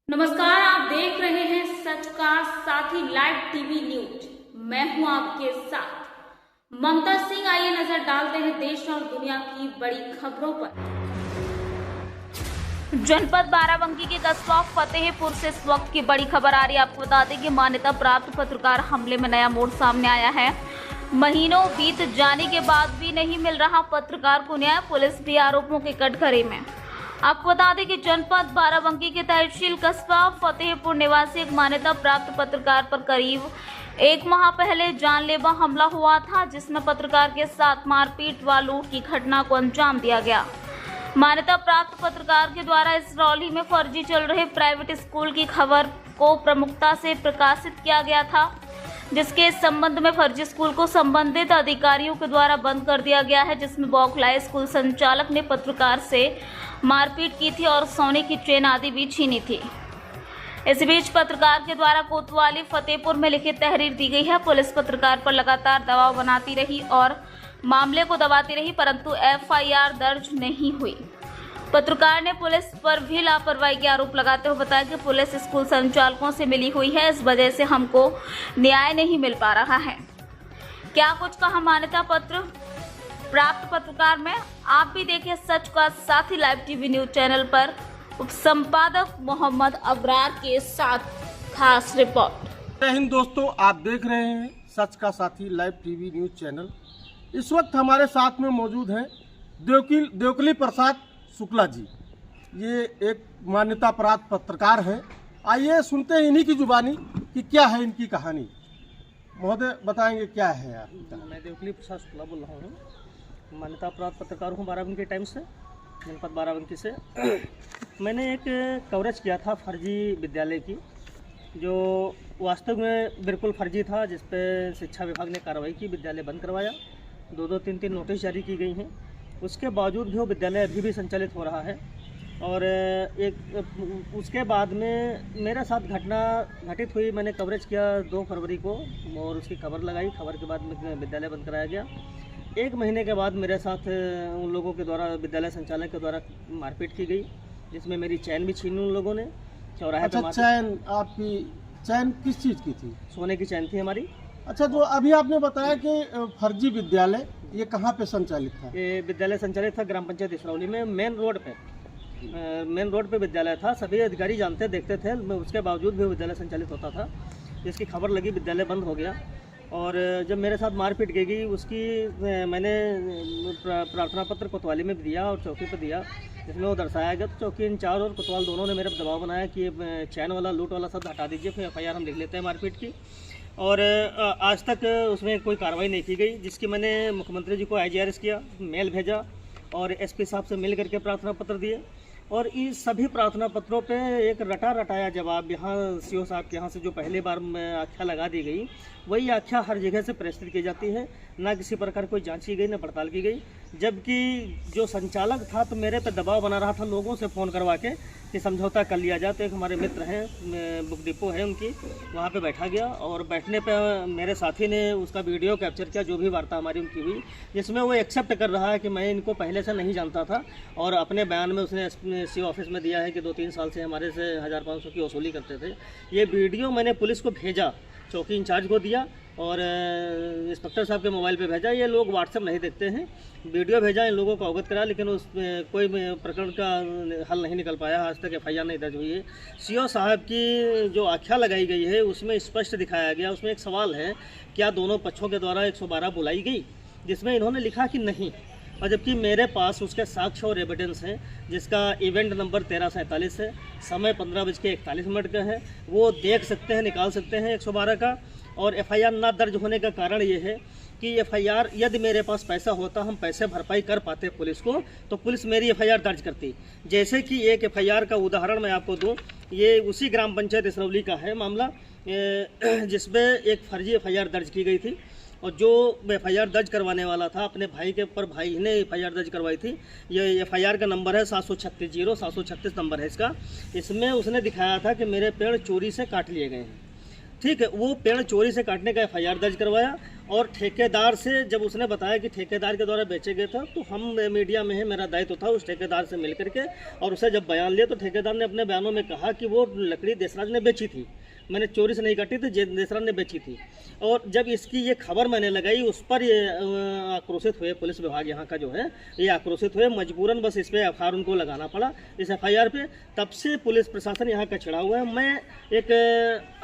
नमस्कार, आप देख रहे हैं सच का साथी लाइव टीवी न्यूज। मैं हूं आपके साथ ममता सिंह। आइए नजर डालते हैं देश और दुनिया की बड़ी खबरों पर। जनपद बाराबंकी के कस्बा फतेहपुर से इस वक्त की बड़ी खबर आ रही है। आपको बता दें कि मान्यता प्राप्त पत्रकार हमले में नया मोड़ सामने आया है। महीनों बीत जाने के बाद भी नहीं मिल रहा पत्रकार को न्याय। पुलिस भी आरोपों के कटघरे में। आपको बता दें कि जनपद बाराबंकी के तहसील कस्बा फतेहपुर निवासी एक मान्यता प्राप्त पत्रकार पर करीब एक माह पहले जानलेवा हमला हुआ था, जिसमें पत्रकार के साथ मारपीट व लूट की घटना को अंजाम दिया गया। मान्यता प्राप्त पत्रकार के द्वारा इसरौली में फर्जी चल रहे प्राइवेट स्कूल की खबर को प्रमुखता से प्रकाशित किया गया था, जिसके संबंध में फर्जी स्कूल को संबंधित अधिकारियों के द्वारा बंद कर दिया गया है, जिसमें बौखलाए स्कूल संचालक ने पत्रकार से मारपीट की थी और सोने की चेन आदि भी छीनी थी। इस बीच पत्रकार के द्वारा कोतवाली फतेहपुर में लिखित तहरीर दी गई है। पुलिस पत्रकार पर लगातार दबाव बनाती रही और मामले को दबाती रही, परंतु एफआईआर दर्ज नहीं हुई। पत्रकार ने पुलिस पर भी लापरवाही के आरोप लगाते हुए बताया कि पुलिस स्कूल संचालकों से मिली हुई है, इस वजह से हमको न्याय नहीं मिल पा रहा है। क्या कुछ कहा मान्यता पत्र प्राप्त पत्रकार में, आप भी देखिए सच का साथी लाइव टीवी न्यूज चैनल पर उप संपादक मोहम्मद अबरार के साथ खास रिपोर्ट। जय हिंद दोस्तों, आप देख रहे हैं सच का साथी लाइव टीवी न्यूज चैनल। इस वक्त हमारे साथ में मौजूद हैं देवकली प्रसाद शुक्ला जी। ये एक मान्यता प्राप्त पत्रकार हैं। आइए सुनते हैं इन्हीं की जुबानी कि क्या है इनकी कहानी। महोदय बताएंगे क्या है यार? मैं देवकली प्रसाद शुक्ला बोल रहा हूँ, मान्यता प्राप्त पत्रकार हूँ बाराबंकी टाइम्स से, जनपद बाराबंकी से। मैंने एक कवरेज किया था फर्जी विद्यालय की, जो वास्तव में बिल्कुल फर्जी था, जिस पे शिक्षा विभाग ने कार्रवाई की, विद्यालय बंद करवाया। 2-3 नोटिस जारी की गई हैं। उसके बावजूद भी वो विद्यालय अभी भी संचालित हो रहा है। और उसके बाद में मेरे साथ घटना घटित हुई। मैंने कवरेज किया 2 फरवरी को और उसकी खबर लगाई। खबर के बाद विद्यालय बंद कराया गया। 1 महीने के बाद मेरे साथ उन लोगों के द्वारा, विद्यालय संचालक के द्वारा मारपीट की गई, जिसमें मेरी चैन भी छीनी उन लोगों ने चौराहे पे। चैन, आपकी चैन किस चीज़ की थी? सोने की चैन थी हमारी। अच्छा, जो अभी आपने बताया कि फर्जी विद्यालय, ये कहाँ पे संचालित था? ये विद्यालय संचालित था ग्राम पंचायत इसरौली में, मेन रोड पे विद्यालय था। सभी अधिकारी जानते देखते थे, उसके बावजूद भी विद्यालय संचालित होता था। जिसकी खबर लगी, विद्यालय बंद हो गया। और जब मेरे साथ मारपीट की गई, उसकी मैंने प्रार्थना पत्र कोतवाली में दिया और चौकी पर दिया, जिसमें वो दर्शाया गया। तो चौकी इंचार्ज और कोतवाल दोनों ने मेरे पर दबाव बनाया कि चैन वाला, लूट वाला शब्द हटा दीजिए, फिर एफआईआर हम लिख लेते हैं मारपीट की। और आज तक उसमें कोई कार्रवाई नहीं की गई, जिसकी मैंने मुख्यमंत्री जी को आईजीआरएस किया, मेल भेजा और एसपी साहब से मिल करके प्रार्थना पत्र दिए। और इस सभी प्रार्थना पत्रों पे एक रटा रटाया जवाब यहाँ सीओ साहब के यहाँ से जो पहली बार आख्या लगा दी गई, वही आख्या हर जगह से प्रस्तुत की जाती है। ना किसी प्रकार कोई जांच की गई, ना पड़ताल की गई। जबकि जो संचालक था तो मेरे पे दबाव बना रहा था लोगों से फ़ोन करवा के कि समझौता कर लिया जाए। तो एक हमारे मित्र हैं, बुक डिपो है उनकी, वहाँ पे बैठा गया और बैठने पे मेरे साथी ने उसका वीडियो कैप्चर किया, जो भी वार्ता हमारी उनकी हुई, जिसमें वो एक्सेप्ट कर रहा है कि मैं इनको पहले से नहीं जानता था। और अपने बयान में उसने सी ऑफिस में दिया है कि 2-3 साल से हमारे से 1500 की वसूली करते थे। ये वीडियो मैंने पुलिस को भेजा, चौकी इंचार्ज को दिया और इंस्पेक्टर साहब के मोबाइल पे भेजा। ये लोग व्हाट्सएप नहीं देखते हैं। वीडियो भेजा, इन लोगों को अवगत करा, लेकिन उस कोई प्रकरण का हल नहीं निकल पाया। आज तक एफआईआर नहीं दर्ज हुई है। सीओ साहब की जो आख्या लगाई गई है, उसमें स्पष्ट दिखाया गया, उसमें एक सवाल है, क्या दोनों पक्षों के द्वारा 112 बुलाई गई, जिसमें इन्होंने लिखा कि नहीं। और जबकि मेरे पास उसके साक्ष्य और एविडेंस हैं, जिसका इवेंट नंबर 1347 है, समय 15:41 का है। वो देख सकते हैं, निकाल सकते हैं 112 का। और एफआईआर ना दर्ज होने का कारण ये है कि एफआईआर, यदि मेरे पास पैसा होता, हम पैसे भरपाई कर पाते पुलिस को, तो पुलिस मेरी एफआईआर दर्ज करती। जैसे कि एक एफआईआर का उदाहरण मैं आपको दूं, ये उसी ग्राम पंचायत इसरौली का है मामला, जिसमें एक फर्जी एफआईआर दर्ज की गई थी। और जो एफआईआर दर्ज करवाने वाला था, अपने भाई के ऊपर भाई ने एफआईआर दर्ज करवाई थी। ये एफआईआर का नंबर है 736 नंबर है इसका। इसमें उसने दिखाया था कि मेरे पेड़ चोरी से काट लिए गए हैं। ठीक है, वो पेड़ चोरी से काटने का FIR दर्ज करवाया और ठेकेदार से जब उसने बताया कि ठेकेदार के द्वारा बेचे गए था, तो हम मीडिया में है, मेरा दायित्व था उस ठेकेदार से मिल करके और उसे जब बयान लिया तो ठेकेदार ने अपने बयानों में कहा कि वो लकड़ी देसराज ने बेची थी, मैंने चोरी से नहीं काटी थी, देसराज ने बेची थी। और जब इसकी ये खबर मैंने लगाई, उस पर ये आक्रोशित हुए पुलिस विभाग यहाँ का जो है, ये आक्रोशित हुए, मजबूरन बस इस पर FIR उनको लगाना पड़ा, इस FIR पे। तब से पुलिस प्रशासन यहाँ का छिड़ा हुआ है। मैं एक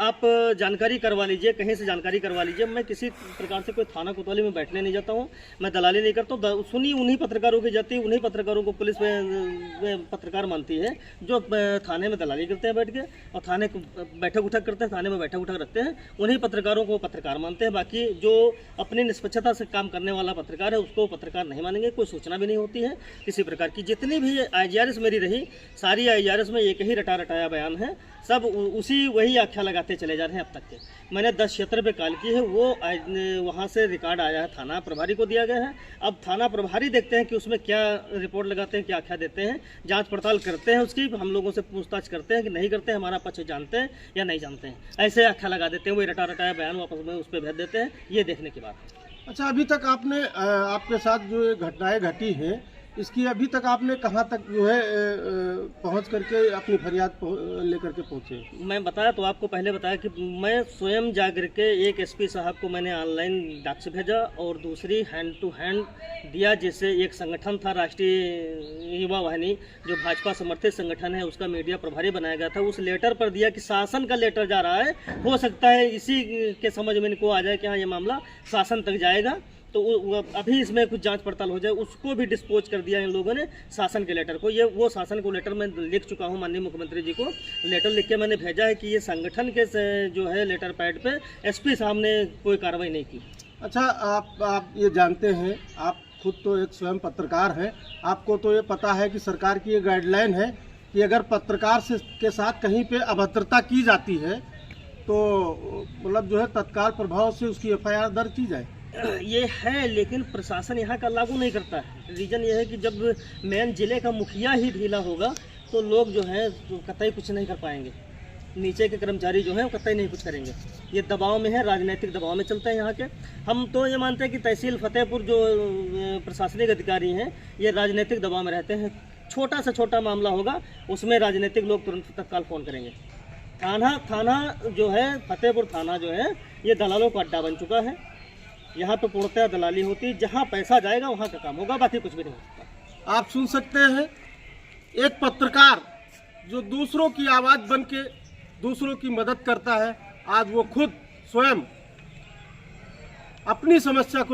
आप जानकारी करवा लीजिए, कहीं से जानकारी करवा लीजिए, मैं किसी प्रकार से कोई थाना कोतवाली में बैठने नहीं जाता हूँ, मैं दलाली नहीं करता हूँ। सुनी उन्हीं पत्रकारों की जाती है, उन्हीं पत्रकारों को पुलिस में पत्रकार मानती है जो थाने में दलाली करते हैं बैठ के, और थाने बैठक उठक करते हैं, थाने में बैठक उठक रखते हैं, उन्हीं पत्रकारों को पत्रकार मानते हैं। बाकी जो अपनी निष्पक्षता से काम करने वाला पत्रकार है उसको पत्रकार नहीं मानेंगे। कोई सूचना भी नहीं होती है किसी प्रकार की। जितनी भी IGRS मेरी रही, सारी IGRS में एक ही रटाया बयान है, सब उसी वही आख्या लगाते चले जा रहे हैं अब तक के। मैंने 10 क्षेत्र पे कॉल की है, वो वहाँ से रिकॉर्ड आया है, थाना प्रभारी को दिया गया है। अब थाना प्रभारी देखते हैं कि उसमें क्या रिपोर्ट लगाते हैं, क्या आख्या देते हैं, जांच पड़ताल करते हैं उसकी, हम लोगों से पूछताछ करते हैं कि नहीं करते हैं, हमारा पक्ष जानते हैं या नहीं जानते हैं, ऐसे आख्या लगा देते हैं, वही रटाया बयान वापस में उस पर भेज देते हैं। ये देखने की बात है। अच्छा, अभी तक आपने आपके साथ जो ये घटनाएं घटी हैं, इसकी अभी तक आपने कहाँ तक जो है पहुँच करके अपनी फरियाद लेकर के पहुँचे? मैं बताया तो आपको पहले बताया कि मैं स्वयं जा कर के एक SP साहब को मैंने ऑनलाइन डाक से भेजा और दूसरी हैंड टू हैंड दिया, जिससे एक संगठन था राष्ट्रीय युवा वाहिनी, जो भाजपा समर्थित संगठन है, उसका मीडिया प्रभारी बनाया गया था, उस लेटर पर दिया कि शासन का लेटर जा रहा है, हो सकता है इसी के समझ में इनको आ जाए कि हाँ ये मामला शासन तक जाएगा, तो अभी इसमें कुछ जांच पड़ताल हो जाए। उसको भी डिस्पोज कर दिया इन लोगों ने, शासन के लेटर को। ये वो शासन को लेटर मैं लिख चुका हूँ, माननीय मुख्यमंत्री जी को लेटर लिख के मैंने भेजा है कि ये संगठन के जो है लेटर पैड पे SP साहब ने कोई कार्रवाई नहीं की। अच्छा, आप ये जानते हैं, आप खुद तो एक स्वयं पत्रकार हैं, आपको तो ये पता है कि सरकार की ये गाइडलाइन है कि अगर पत्रकार के साथ कहीं पे अभद्रता की जाती है तो मतलब जो है तत्काल प्रभाव से उसकी FIR दर्ज की जाए। ये है, लेकिन प्रशासन यहाँ का लागू नहीं करता है। रीज़न ये है कि जब मेन जिले का मुखिया ही ढीला होगा तो लोग जो है तो कतई कुछ नहीं कर पाएंगे, नीचे के कर्मचारी जो हैं वो कतई नहीं कुछ करेंगे। ये दबाव में है, राजनीतिक दबाव में चलते हैं यहाँ के। हम तो ये मानते हैं कि तहसील फतेहपुर जो प्रशासनिक अधिकारी हैं ये राजनीतिक दबाव में रहते हैं। छोटा से छोटा मामला होगा उसमें राजनीतिक लोग तुरंत तत्काल फ़ोन करेंगे। थाना जो है, फतेहपुर थाना जो है, ये दलालों का अड्डा बन चुका है। यहाँ पे पूर्णतः दलाली होती है, जहाँ पैसा जाएगा वहाँ का काम होगा, बाकी कुछ भी नहीं होता। आप सुन सकते हैं, एक पत्रकार जो दूसरों की आवाज़ बन के दूसरों की मदद करता है, आज वो खुद स्वयं अपनी समस्या को